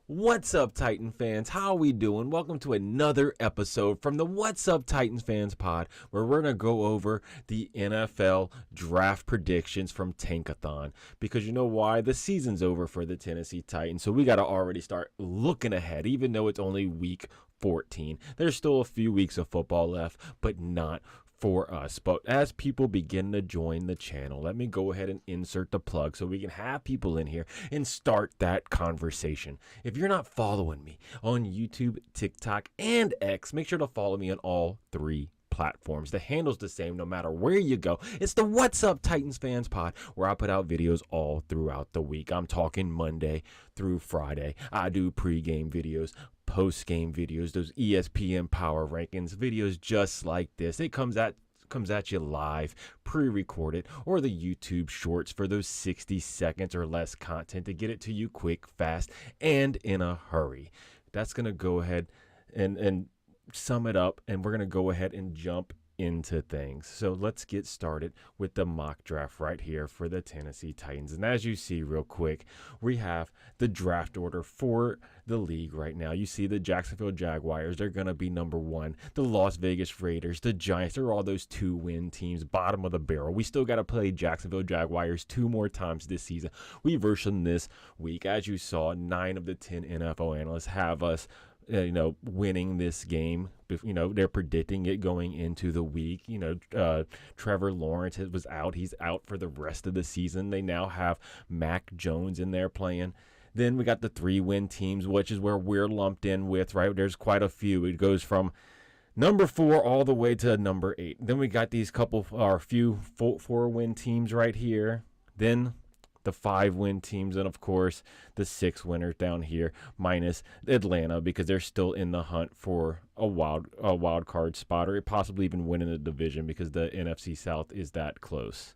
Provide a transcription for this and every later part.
What's up, Titan fans? How are we doing? Welcome to another episode from the What's Up Titans Fans pod, where we're going to go over the NFL draft predictions from Tankathon. Because you know why? The season's over for the Tennessee Titans, so we got to already start looking ahead, even though it's only week 14. There's still a few weeks of football left, but not for us. But as people begin to join the channel, let me go ahead and insert the plug so we can have people in here and start that conversation. If you're not following me on YouTube, TikTok, and X, make sure to follow me on all three platforms. The handle's the same no matter where you go. It's the What's Up Titans Fans pod, where I put out videos all throughout the week. I'm talking Monday through Friday. I do pregame videos, post-game videos, those ESPN power rankings, videos just like this. It comes at you live, pre-recorded, or the YouTube shorts for those 60 seconds or less content to get it to you quick, fast, and in a hurry. That's going to go ahead and sum it up, and we're going to go ahead and jump into things. So let's get started with the mock draft right here for the Tennessee Titans. And as you see real quick, we have the draft order for the league right now. You see the Jacksonville Jaguars, they're going to be number 1. The Las Vegas Raiders, the Giants, they're all those 2-win teams, bottom of the barrel. We still got to play Jacksonville Jaguars 2 more times this season. We version this week. As you saw, 9 of the 10 NFL analysts have us winning this game. They're predicting it going into the week. Trevor Lawrence was out. He's out for the rest of the season. They now have Mac Jones in there playing. Then we got the 3-win teams, which is where we're lumped in with, right? There's quite a few. It goes from number 4 all the way to number 8. Then we got these few 4-win teams right here. Then the 5-win teams, and of course the 6 winners down here, minus Atlanta, because they're still in the hunt for a wild card spot, or possibly even winning the division, because the NFC South is that close.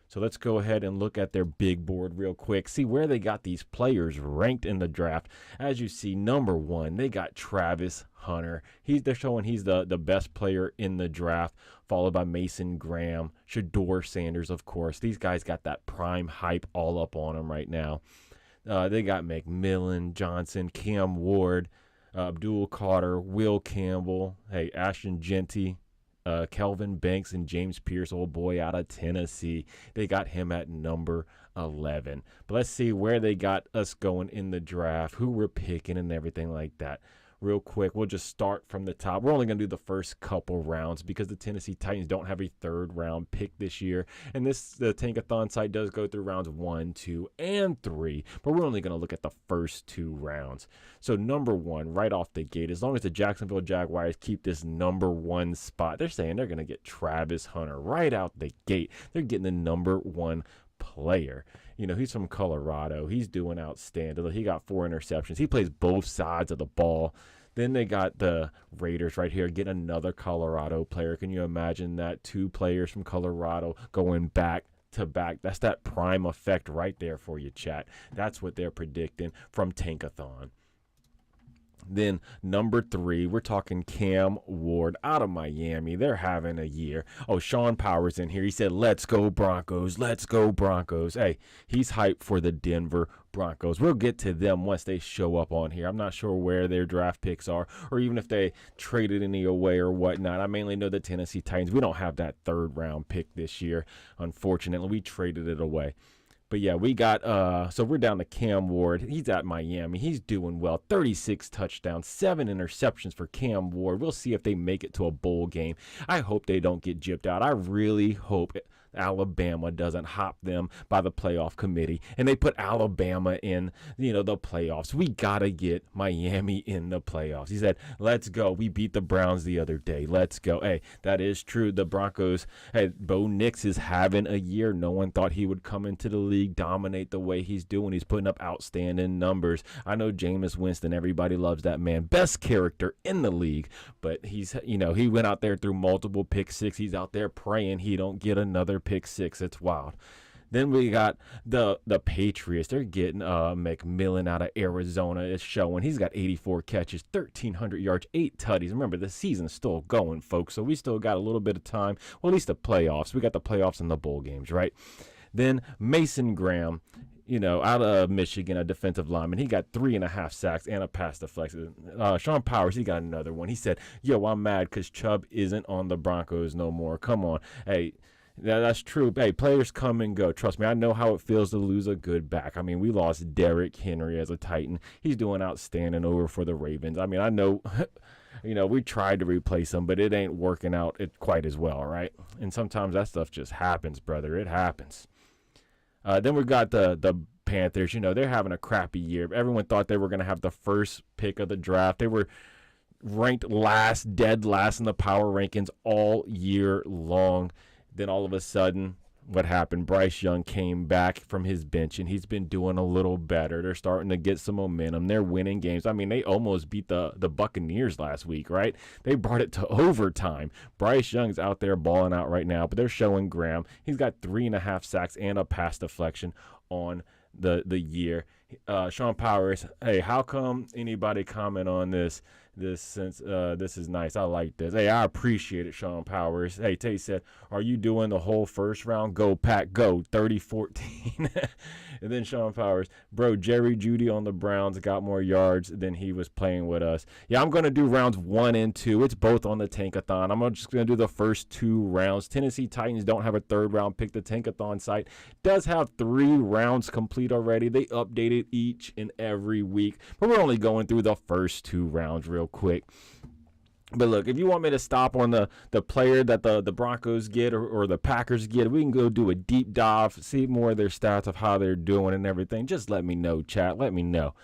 So let's go ahead and look at their big board real quick, see where they got these players ranked in the draft. As you see, number 1, they got Travis Hunter. They're showing he's the best player in the draft, followed by Mason Graham, Shador Sanders, of course. These guys got that prime hype all up on them right now. They got McMillan, Johnson, Cam Ward, Abdul Carter, Will Campbell, Ashton Genty, Kelvin Banks, and James Pierce, old boy out of Tennessee. They got him at number 11. But let's see where they got us going in the draft, who we're picking, and everything like that. Real quick, we'll just start from the top. We're only going to do the first couple rounds because the Tennessee Titans don't have a 3rd-round pick this year. And the Tankathon site does go through rounds 1, 2, and 3. But we're only going to look at the first 2 rounds. So number 1, right off the gate, as long as the Jacksonville Jaguars keep this number 1 spot, they're saying they're going to get Travis Hunter right out the gate. They're getting the number 1 player. He's from Colorado. He's doing outstanding. He got 4 interceptions. He plays both sides of the ball. Then they got the Raiders right here, getting another Colorado player. Can you imagine that? 2 players from Colorado going back to back. That's that prime effect right there for you, chat. That's what they're predicting from Tankathon. Then number 3, we're talking Cam Ward out of Miami. They're having a year. Oh, Sean Powers in here. He said, "Let's go Broncos. Let's go Broncos." Hey, he's hyped for the Denver Broncos. We'll get to them once they show up on here. I'm not sure where their draft picks are, or even if they traded any away or whatnot. I mainly know the Tennessee Titans. We don't have that 3rd-round pick this year. Unfortunately, we traded it away. But yeah, we got, so we're down to Cam Ward. He's at Miami. He's doing well. 36 touchdowns, 7 interceptions for Cam Ward. We'll see if they make it to a bowl game. I hope they don't get gypped out. I really hope Alabama doesn't hop them by the playoff committee and they put Alabama in, the playoffs. We got to get Miami in the playoffs. He said, "Let's go. We beat the Browns the other day. Let's go." Hey, that is true. The Broncos, Bo Nix is having a year. No one thought he would come into the league, dominate the way he's doing. He's putting up outstanding numbers. I know Jameis Winston, everybody loves that man. Best character in the league, but he's, he went out there through multiple pick 6. He's out there praying he don't get another pick 6. It's wild. Then we got the Patriots. They're getting McMillan out of Arizona. It's showing he's got 84 catches, 1,300 yards, 8 tutties. Remember, the season's still going, folks, so we still got a little bit of time. Well, at least the playoffs. We got the playoffs and the bowl games, right? Then Mason Graham, out of Michigan, a defensive lineman. He got 3.5 sacks and a pass deflection. Sean Powers, he got another one. He said, yo, I'm mad because Chubb isn't on the Broncos no more. Come on. Hey, that's true. Hey, players come and go. Trust me, I know how it feels to lose a good back. I mean, we lost Derrick Henry as a Titan. He's doing outstanding over for the Ravens. I mean, I know, we tried to replace him, but it ain't working out quite as well, right? And sometimes that stuff just happens, brother. It happens. Then we got the Panthers. They're having a crappy year. Everyone thought they were going to have the first pick of the draft. They were ranked dead last in the power rankings all year long. Then all of a sudden, what happened? Bryce Young came back from his bench, and he's been doing a little better. They're starting to get some momentum. They're winning games. I mean, they almost beat the Buccaneers last week, right? They brought it to overtime. Bryce Young's out there balling out right now, but they're showing Graham. He's got 3.5 sacks and a pass deflection on the year. Sean Powers, hey, how come anybody comment on this since this is nice? I like this. Hey, I appreciate it, Sean Powers. Hey, Tate said, are you doing the whole first round? Go, Pack, go, 30-14. And then Sean Powers, bro, Jerry Jeudy on the Browns got more yards than he was playing with us. Yeah, I'm going to do rounds 1 and 2. It's both on the Tankathon. I'm just going to do the first 2 rounds. Tennessee Titans don't have a 3rd round pick. The Tankathon site does have 3 rounds complete already. They updated each and every week, but we're only going through the first 2 rounds real quick. But look, if you want me to stop on the player that the Broncos get or the Packers get, we can go do a deep dive, see more of their stats of how they're doing and everything. Just let me know, chat. Let me know.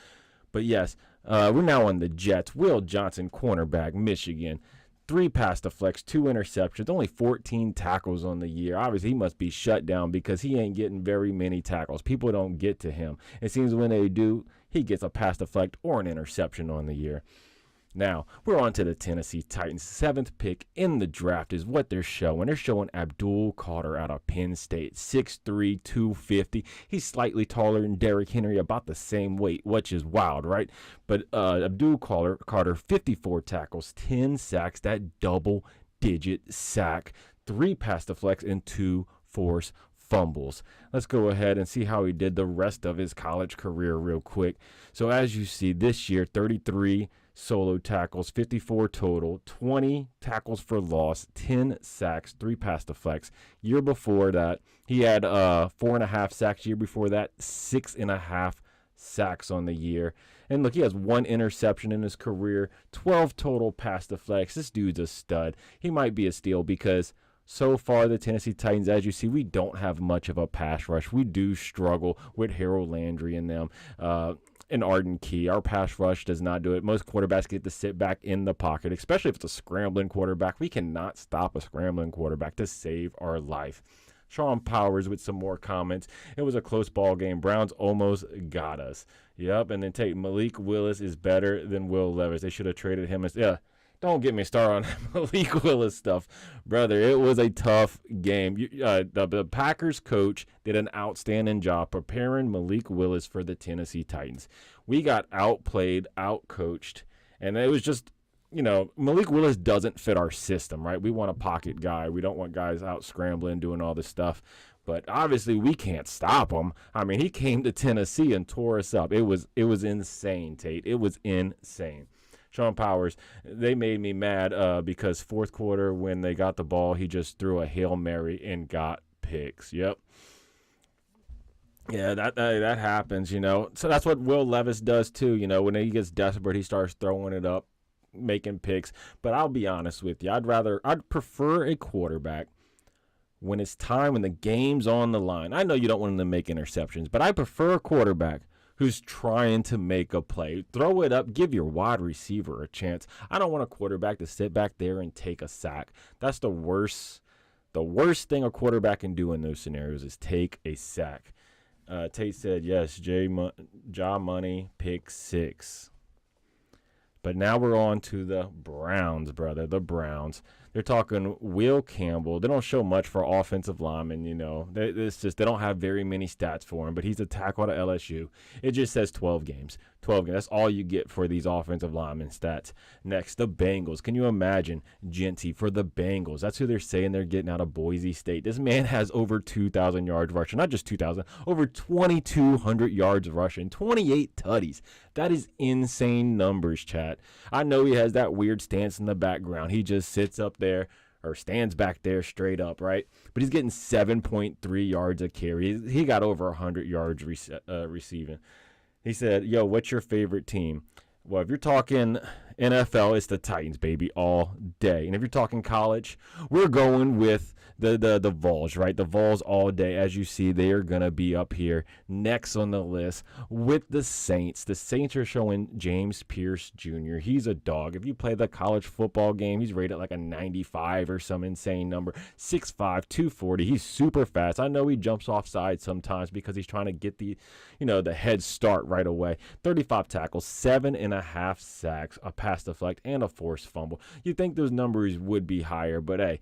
But yes, we're now on the Jets. Will Johnson, cornerback, Michigan. 3 pass deflects, 2 interceptions, only 14 tackles on the year. Obviously, he must be shut down because he ain't getting very many tackles. People don't get to him. It seems when they do, he gets a pass deflect or an interception on the year. Now, we're on to the Tennessee Titans. 7th pick in the draft is what they're showing. They're showing Abdul Carter out of Penn State, 6'3", 250. He's slightly taller than Derrick Henry, about the same weight, which is wild, right? But Abdul Carter, 54 tackles, 10 sacks, that double-digit sack, 3 pass deflects, and 2 forced fumbles. Let's go ahead and see how he did the rest of his college career real quick. So as you see, this year, 33 solo tackles, 54 total, 20 tackles for loss, 10 sacks, 3 pass deflects. Year before that, he had 4.5 sacks. Year before that, 6.5 sacks on the year. And look, he has 1 interception in his career, 12 total pass deflects. This dude's a stud. He might be a steal because so far the Tennessee Titans, as you see, we don't have much of a pass rush. We do struggle with Harold Landry and them. And Arden Key. Our pass rush does not do it. Most quarterbacks get to sit back in the pocket, especially if it's a scrambling quarterback. We cannot stop a scrambling quarterback to save our life. Sean Powers with some more comments. It was a close ball game. Browns almost got us. Yep, and then Malik Willis is better than Will Levis. They should have traded him. Don't get me started on Malik Willis stuff, brother. It was a tough game. The Packers coach did an outstanding job preparing Malik Willis for the Tennessee Titans. We got outplayed, outcoached, and it was just, Malik Willis doesn't fit our system, right? We want a pocket guy. We don't want guys out scrambling, doing all this stuff. But obviously we can't stop him. I mean, he came to Tennessee and tore us up. It was insane, Tate. It was insane. Sean Powers, they made me mad because 4th quarter when they got the ball, he just threw a Hail Mary and got picks. Yep. Yeah, that happens, So that's what Will Levis does too, When he gets desperate, he starts throwing it up, making picks. But I'll be honest with you. I'd prefer a quarterback when it's time, when the game's on the line. I know you don't want him to make interceptions, but I prefer a quarterback who's trying to make a play. Throw it up, give your wide receiver a chance. I don't want a quarterback to sit back there and take a sack. That's the worst thing a quarterback can do in those scenarios is take a sack. Tate said, yes, Ja Money, pick 6. But now we're on to the Browns, brother, the Browns. They're talking Will Campbell. They don't show much for offensive linemen, They don't have very many stats for him, but he's a tackle at LSU. It just says 12 games. 12 games. That's all you get for these offensive lineman stats. Next, the Bengals. Can you imagine Genty for the Bengals? That's who they're saying they're getting out of Boise State. This man has over 2,000 yards rushing. Not just 2,000, over 2,200 yards rushing. 28 tutties. That is insane numbers, chat. I know he has that weird stance in the background. He just sits up there or stands back there straight up, right? But he's getting 7.3 yards a carry. He got over 100 yards receiving. He said, yo, what's your favorite team? Well, if you're talking NFL, it's the Titans, baby, all day. And if you're talking college, we're going with the Vols, right? The Vols all day. As you see, they are going to be up here next on the list with the Saints. The Saints are showing James Pierce Jr. He's a dog. If you play the college football game, he's rated like a 95 or some insane number. 6'5", 240. He's super fast. I know he jumps off sides sometimes because he's trying to get the head start right away. 35 tackles, 7.5 sacks, a pass deflect, and a forced fumble. You'd think those numbers would be higher, but hey,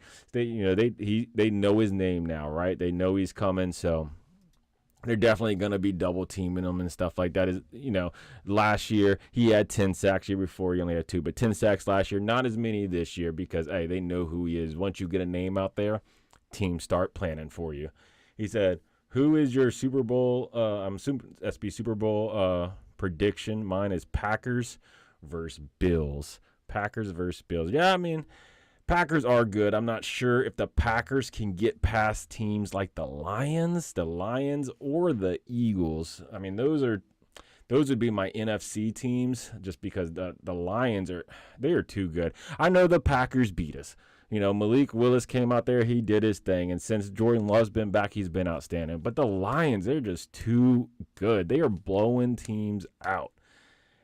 they know his name now, right? They know he's coming, so they're definitely going to be double teaming him and stuff like that. Last year he had 10 sacks. Year before he only had 2, but 10 sacks last year. Not as many this year because hey, they know who he is. Once you get a name out there, teams start planning for you. He said, "Who is your Super Bowl? Super Bowl prediction. Mine is Packers versus Bills. Packers versus Bills. Yeah, I mean." Packers are good. I'm not sure if the Packers can get past teams like the Lions, or the Eagles. I mean, those would be my NFC teams just because the Lions are too good. I know the Packers beat us. Malik Willis came out there, he did his thing, and since Jordan Love's been back, he's been outstanding. But the Lions, they're just too good. They are blowing teams out.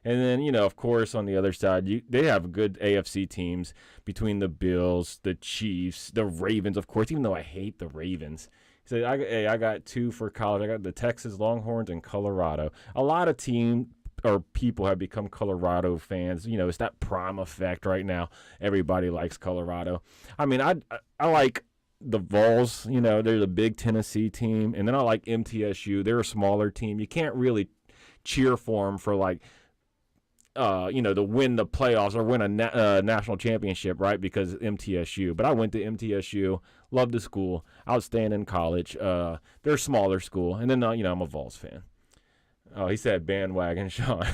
And then, of course, on the other side, they have good AFC teams between the Bills, the Chiefs, the Ravens, of course, even though I hate the Ravens. He said, I got 2 for college. I got the Texas Longhorns and Colorado. A lot of people have become Colorado fans. It's that prime effect right now. Everybody likes Colorado. I mean, I like the Vols. They're the big Tennessee team. And then I like MTSU. They're a smaller team. You can't really cheer for them for to win the playoffs or win a national championship, right? Because MTSU. But I went to MTSU, loved the school, outstanding college. They're a smaller school. And then, I'm a Vols fan. Oh, he said bandwagon, Sean.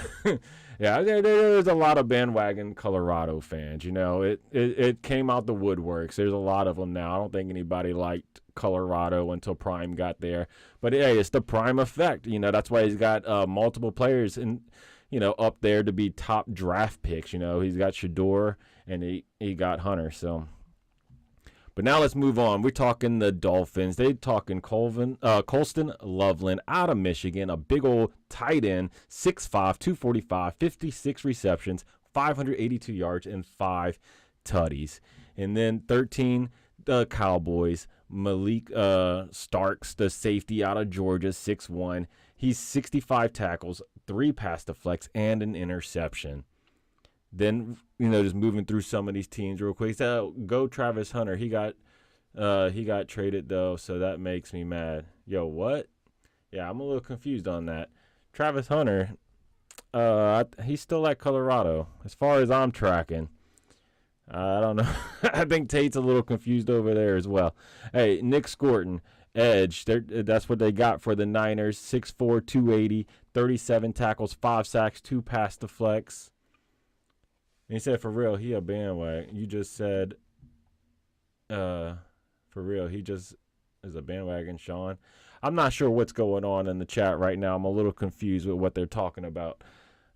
Yeah, there's a lot of bandwagon Colorado fans. It came out the woodworks. There's a lot of them now. I don't think anybody liked Colorado until Prime got there. But, hey, it's the Prime effect. That's why he's got multiple players up there to be top draft picks. He's got Shador and he got Hunter. So, but now let's move on. We're talking the Dolphins. They're talking Colston Loveland out of Michigan, a big old tight end, 6'5", 245, 56 receptions, 582 yards, and 5 tutties. And then 13, the Cowboys, Malik Starks, the safety out of Georgia, 6'1". He's 65 tackles, 3 pass deflects, and an interception. Then, just moving through some of these teams real quick. So, go Travis Hunter. He got traded, though, so that makes me mad. Yo, what? Yeah, I'm a little confused on that. Travis Hunter, he's still at Colorado, as far as I'm tracking. I don't know. I think Tate's a little confused over there as well. Hey, Nick Scorton, edge. That's what they got for the Niners. 6'4", 280, 37 tackles, 5 sacks, 2 pass deflects. And he said, for real, he a bandwagon. You just said, for real, he just is a bandwagon, Sean. I'm not sure what's going on in the chat right now. I'm a little confused with what they're talking about.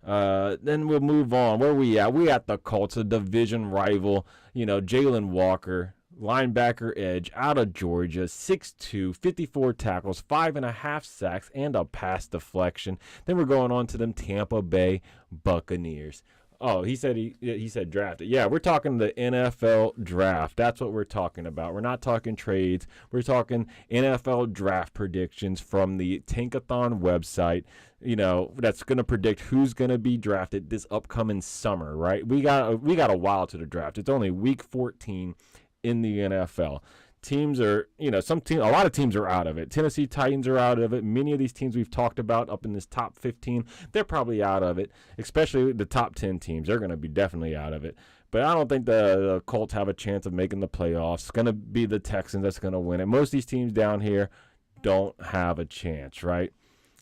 Then we'll move on. Where we at? We at the Colts, a division rival. Jalen Walker, linebacker edge out of Georgia, 6'2", 54 tackles, 5.5 sacks, and a pass deflection. Then we're going on to them Tampa Bay Buccaneers. Oh, he said drafted. Yeah, we're talking the NFL draft. That's what we're talking about. We're not talking trades. We're talking NFL draft predictions from the Tankathon website. That's going to predict who's going to be drafted this upcoming summer, right? We got a while to the draft. It's only week 14 in the NFL. Teams are, a lot of teams are out of it. Tennessee Titans are out of it. Many of these teams we've talked about up in this top 15, they're probably out of it, especially the top 10 teams. They're going to be definitely out of it. But I don't think the Colts have a chance of making the playoffs. It's going to be the Texans that's going to win it. Most of these teams down here don't have a chance, right?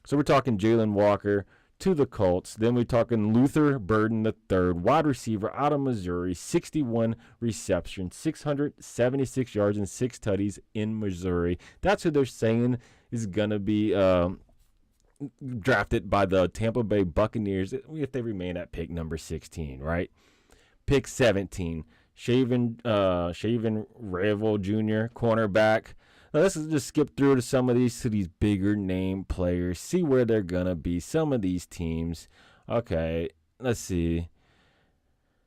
So we're talking Jalen Walker to the Colts. Then we're talking Luther Burden III, wide receiver out of Missouri, 61 receptions, 676 yards, and 6 tutties in Missouri. That's who they're saying is going to be drafted by the Tampa Bay Buccaneers if they remain at pick number 16, right? Pick 17, Shaven Ravel Jr., cornerback. Now let's just skip through to some of these bigger name players, see where they're going to be. Some of these teams. Okay, let's see.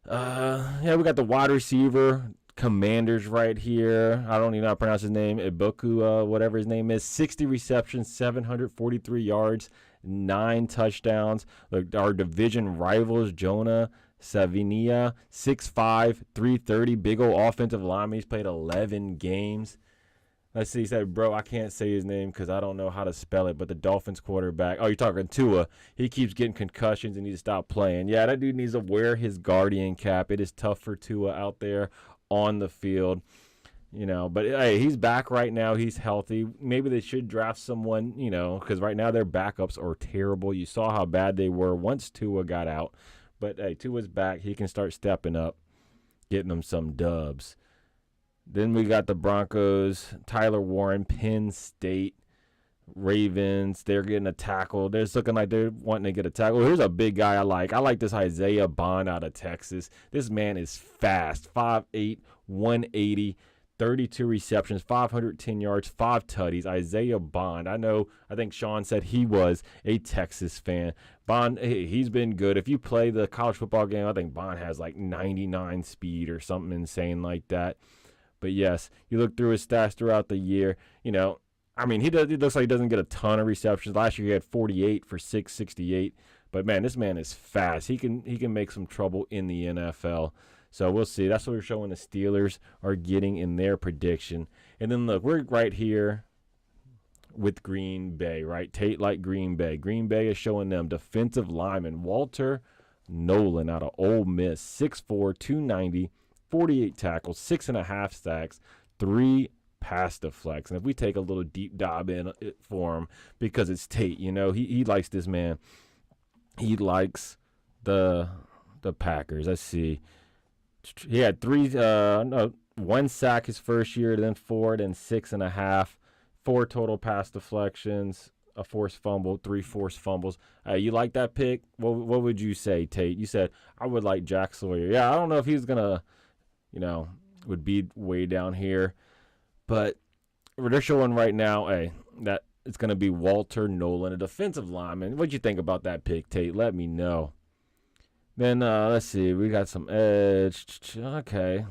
We got the wide receiver, Commanders right here. I don't even know how to pronounce his name. Ibuku, whatever his name is. 60 receptions, 743 yards, 9 touchdowns. Look, our division rivals, Jonah Savinia, 6'5", 330, big old offensive lineman. He's played 11 games. Let's see, he said, bro, I can't say his name because I don't know how to spell it, but the Dolphins quarterback. Oh, you're talking Tua. He keeps getting concussions and needs to stop playing. Yeah, that dude needs to wear his Guardian cap. It is tough for Tua out there on the field. But hey, he's back right now. He's healthy. Maybe they should draft someone, because right now their backups are terrible. You saw how bad they were once Tua got out. But hey, Tua's back. He can start stepping up, getting them some dubs. Then we got the Broncos, Tyler Warren, Penn State, Ravens. They're getting a tackle. They're looking like they're wanting to get a tackle. Here's a big guy I like. I like this Isaiah Bond out of Texas. This man is fast, 5'8", 180, 32 receptions, 510 yards, 5 tutties. Isaiah Bond. I think Sean said he was a Texas fan. Bond, he's been good. If you play the college football game, I think Bond has like 99 speed or something insane like that. But yes, you look through his stats throughout the year, he looks like he doesn't get a ton of receptions. Last year he had 48 for 668. But man, this man is fast. He can make some trouble in the NFL. So we'll see. That's what we're showing the Steelers are getting in their prediction. And then look, we're right here with Green Bay, right? Tate like Green Bay. Green Bay is showing them defensive lineman Walter Nolan out of Ole Miss, 6'4", 290. 48 tackles, 6.5 sacks, 3 pass deflects. And if we take a little deep dive in it for him, because it's Tate, he likes this man. He likes the Packers. Let's see. He had 1 sack his first year, then 4, then 6.5, 4 total pass deflections, a forced fumble, 3 forced fumbles. You like that pick? What would you say, Tate? You said, I would like Jack Sawyer. Yeah, I don't know if he's going to, would be way down here. But they're showing right now, that it's going to be Walter Nolan, a defensive lineman. What'd you think about that pick, Tate? Let me know. Then, let's see. We got some edge. Okay.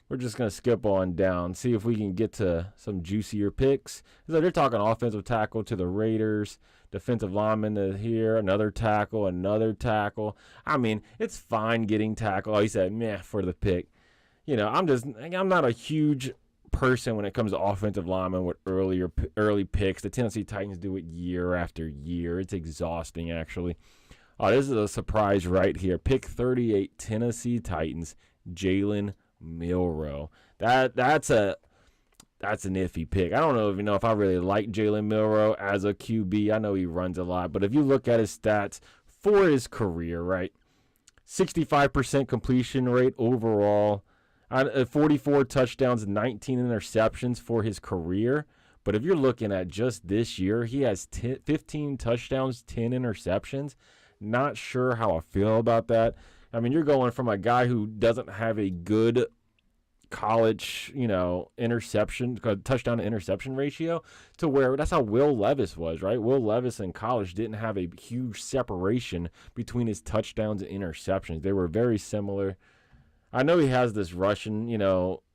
We're just going to skip on down, see if we can get to some juicier picks. So they're talking offensive tackle to the Raiders, defensive lineman to here, another tackle. It's fine getting tackle. Oh, he said, meh, for the pick. I'm not a huge person when it comes to offensive linemen with early picks. The Tennessee Titans do it year after year. It's exhausting, actually. Oh, this is a surprise right here. Pick 38, Tennessee Titans, Jalen Milroe. That's an iffy pick. I don't know if I really like Jalen Milroe as a QB. I know he runs a lot, but if you look at his stats for his career, right, 65% completion rate overall, 44 touchdowns, 19 interceptions for his career. But if you're looking at just this year, he has 15 touchdowns, 10 interceptions. Not sure how I feel about that. You're going from a guy who doesn't have a good college, touchdown to interception ratio to where that's how Will Levis was, right? Will Levis in college didn't have a huge separation between his touchdowns and interceptions. They were very similar. I know he has this rushing,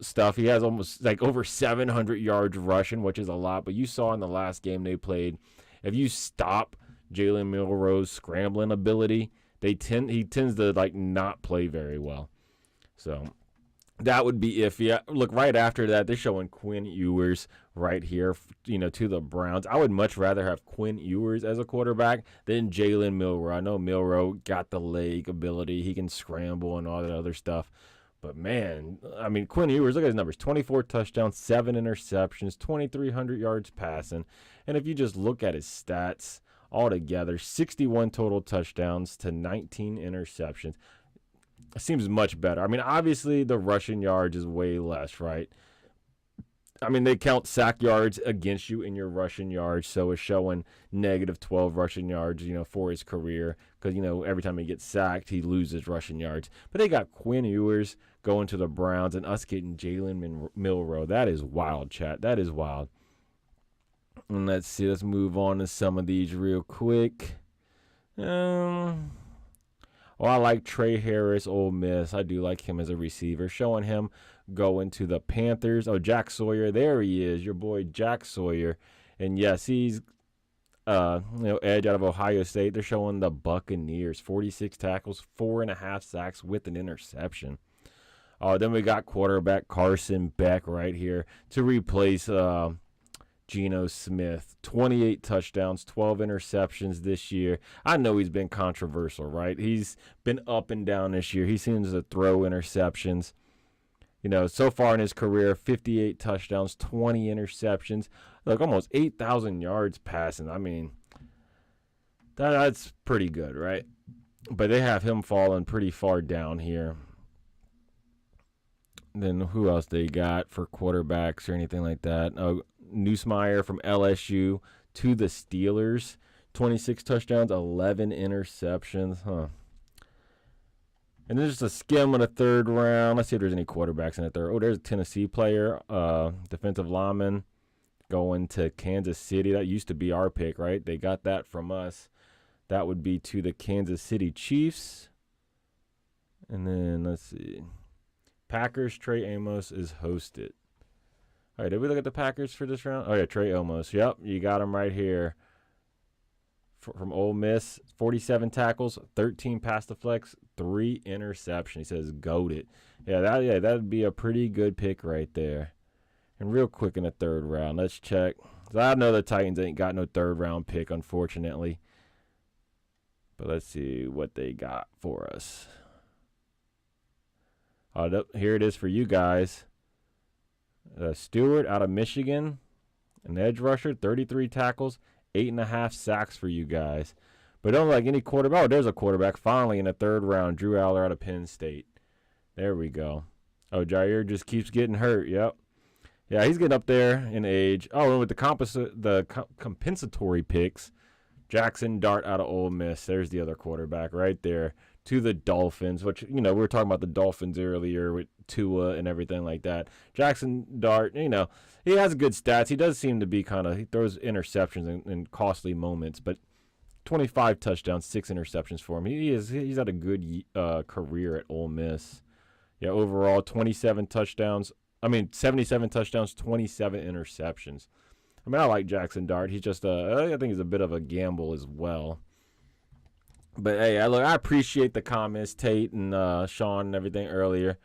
stuff. He has almost like over 700 yards rushing, which is a lot. But you saw in the last game they played, if you stop Jalen Milroe's scrambling ability, he tends to not play very well. So That would be iffy. Look, right after that, they're showing Quinn Ewers right here, to the Browns. I would much rather have Quinn Ewers as a quarterback than Jalen Milroe. I know Milroe got the leg ability. He can scramble and all that other stuff. But, man, I mean, Quinn Ewers, look at his numbers. 24 touchdowns, 7 interceptions, 2,300 yards passing. And if you just look at his stats altogether, 61 total touchdowns to 19 interceptions. Seems much better. I mean, obviously the rushing yards is way less, right? I mean, they count sack yards against you in your rushing yards, so it's showing negative 12 rushing yards, for his career, because, every time he gets sacked, he loses rushing yards. But they got Quinn Ewers going to the Browns and us getting Jalen Milroe. That is wild, chat. That is wild. And let's see. Let's move on to some of these real quick. I like Trey Harris, Ole Miss. I do like him as a receiver. Showing him going to the Panthers. Oh, Jack Sawyer. There he is, your boy Jack Sawyer. And yes, he's edge out of Ohio State. They're showing the Buccaneers. 46 tackles, 4.5 sacks with an interception. Then we got quarterback Carson Beck right here to replace Geno Smith. 28 touchdowns, 12 interceptions this year. I know he's been controversial, right? He's been up and down this year. He seems to throw interceptions. So far in his career, 58 touchdowns, 20 interceptions. Look, almost 8,000 yards passing. I mean, that's pretty good, right? But they have him falling pretty far down here. Then who else they got for quarterbacks or anything like that? Nussmeier from LSU to the Steelers. 26 touchdowns, 11 interceptions. And then just a skim in the third round. Let's see if there's any quarterbacks in the third. Oh, there's a Tennessee player, defensive lineman, going to Kansas City. That used to be our pick, right? They got that from us. That would be to the Kansas City Chiefs. And then, let's see. Packers, Trey Amos is hosted. All right, did we look at the Packers for this round? Oh, yeah, Trey Amos. Yep, you got him right here. From Ole Miss, 47 tackles, 13 pass deflects, 3 interceptions. He says, goated. Yeah, that'd be a pretty good pick right there. And real quick in the third round, let's check. So I know the Titans ain't got no third round pick, unfortunately. But let's see what they got for us. Here it is for you guys. Stewart out of Michigan, an edge rusher, 33 tackles, 8.5 sacks for you guys. But don't like any quarterback. Oh, there's a quarterback finally in the third round. Drew Aller out of Penn State. There we go. Oh, Jair just keeps getting hurt. Yep. Yeah, he's getting up there in age. Oh, and with the compensatory picks, Jackson Dart out of Ole Miss. There's the other quarterback right there to the Dolphins, which, we were talking about the Dolphins earlier with Tua and everything like that. Jackson Dart, he has good stats. He does seem to be he throws interceptions in costly moments, but 25 touchdowns, 6 interceptions for him. He's had a good career at Ole Miss. Yeah, overall 77 touchdowns, 27 touchdowns, 27 interceptions. I like Jackson Dart. He's just I think he's a bit of a gamble as well. But hey, I appreciate the comments, Tate and Sean and everything earlier.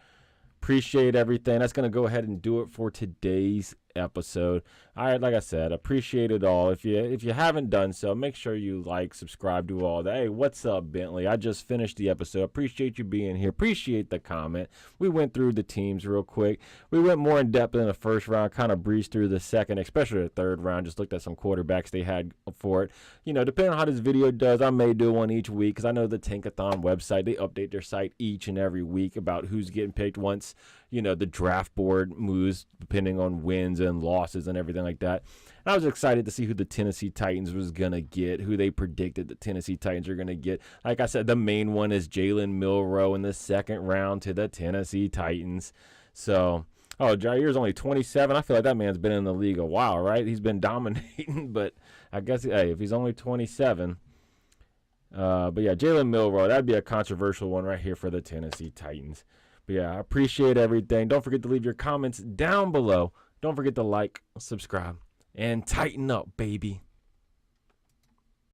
Appreciate everything. That's going to go ahead and do it for today's episode. Like I said, appreciate it all. If you haven't done so, make sure you like, subscribe, do all that. Hey, what's up, Bentley? I just finished the episode. Appreciate you being here. Appreciate the comment. We went through the teams real quick. We went more in depth in the first round, kind of breezed through the second, especially the third round. Just looked at some quarterbacks they had for it. Depending on how this video does, I may do one each week because I know the Tankathon website, they update their site each and every week about who's getting picked once, the draft board moves depending on wins and losses and everything like that. And I was excited to see who the Tennessee Titans was going to get, who they predicted the Tennessee Titans are going to get. Like I said, the main one is Jalen Milroe in the second round to the Tennessee Titans. So, Jair's only 27. I feel like that man's been in the league a while, right? He's been dominating, but I guess, if he's only 27. But yeah, Jalen Milroe, that'd be a controversial one right here for the Tennessee Titans. But yeah, I appreciate everything. Don't forget to leave your comments down below. Don't forget to like, subscribe, and tighten up, baby.